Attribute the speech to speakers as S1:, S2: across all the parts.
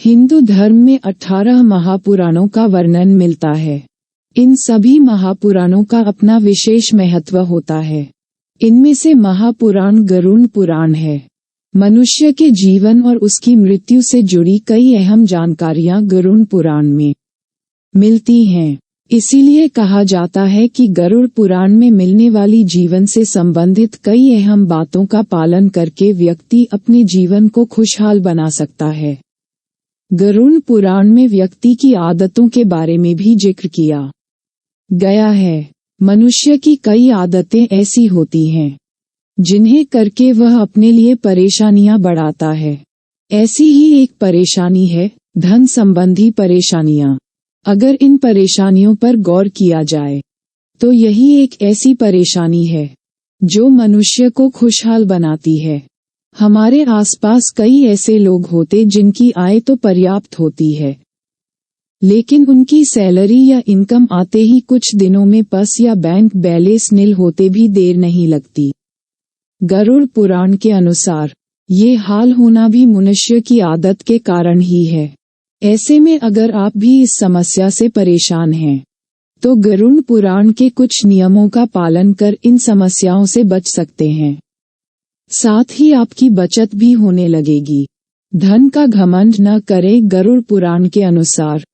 S1: हिंदू धर्म में 18 महापुराणों का वर्णन मिलता है। इन सभी महापुराणों का अपना विशेष महत्व होता है। इनमें से महापुराण गरुड़ पुराण है। मनुष्य के जीवन और उसकी मृत्यु से जुड़ी कई अहम जानकारियां गरुड़ पुराण में मिलती हैं। इसीलिए कहा जाता है कि गरुड़ पुराण में मिलने वाली जीवन से संबंधित कई अहम बातों का पालन करके व्यक्ति अपने जीवन को खुशहाल बना सकता है। गरुड़ पुराण में व्यक्ति की आदतों के बारे में भी जिक्र किया गया है। मनुष्य की कई आदतें ऐसी होती हैं जिन्हें करके वह अपने लिए परेशानियां बढ़ाता है। ऐसी ही एक परेशानी है धन संबंधी परेशानियां। अगर इन परेशानियों पर गौर किया जाए तो यही एक ऐसी परेशानी है जो मनुष्य को खुशहाल बनाती है। हमारे आसपास कई ऐसे लोग होते जिनकी आय तो पर्याप्त होती है, लेकिन उनकी सैलरी या इनकम आते ही कुछ दिनों में पर्स या बैंक बैलेंस नील होते भी देर नहीं लगती। गरुड़ पुराण के अनुसार ये हाल होना भी मनुष्य की आदत के कारण ही है। ऐसे में अगर आप भी इस समस्या से परेशान हैं तो गरुड़ पुराण के कुछ नियमों का पालन कर इन समस्याओं से बच सकते हैं। साथ ही आपकी बचत भी होने लगेगी। धन का घमंड न करें। गरुड़ पुराण के अनुसार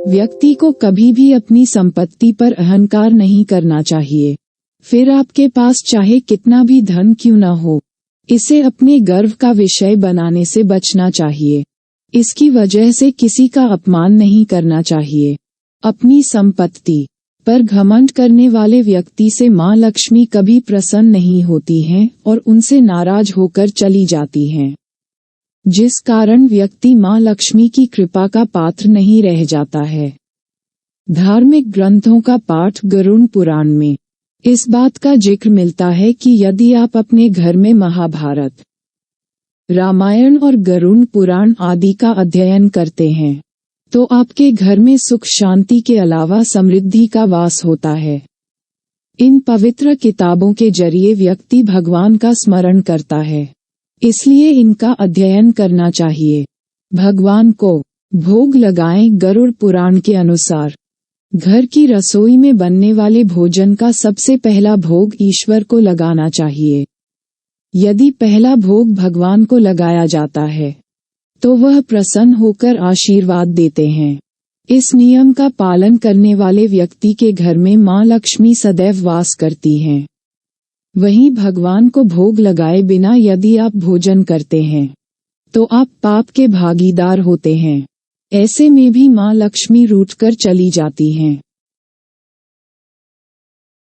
S1: व्यक्ति को कभी भी अपनी संपत्ति पर अहंकार नहीं करना चाहिए। फिर आपके पास चाहे कितना भी धन क्यों न हो, इसे अपने गर्व का विषय बनाने से बचना चाहिए। इसकी वजह से किसी का अपमान नहीं करना चाहिए। अपनी संपत्ति पर घमंड करने वाले व्यक्ति से मां लक्ष्मी कभी प्रसन्न नहीं होती हैं और उनसे नाराज होकर चली जाती हैं, जिस कारण व्यक्ति मां लक्ष्मी की कृपा का पात्र नहीं रह जाता है। धार्मिक ग्रंथों का पाठ गरुड़ पुराण में इस बात का जिक्र मिलता है कि यदि आप अपने घर में महाभारत, रामायण और गरुड़ पुराण आदि का अध्ययन करते हैं तो आपके घर में सुख शांति के अलावा समृद्धि का वास होता है। इन पवित्र किताबों के जरिए व्यक्ति भगवान का स्मरण करता है, इसलिए इनका अध्ययन करना चाहिए। भगवान को भोग लगाएं। गरुड़ पुराण के अनुसार घर की रसोई में बनने वाले भोजन का सबसे पहला भोग ईश्वर को लगाना चाहिए। यदि पहला भोग भगवान को लगाया जाता है तो वह प्रसन्न होकर आशीर्वाद देते हैं। इस नियम का पालन करने वाले व्यक्ति के घर में मां लक्ष्मी सदैव वास करती हैं। वहीं भगवान को भोग लगाए बिना यदि आप भोजन करते हैं तो आप पाप के भागीदार होते हैं। ऐसे में भी मां लक्ष्मी रूठकर चली जाती हैं।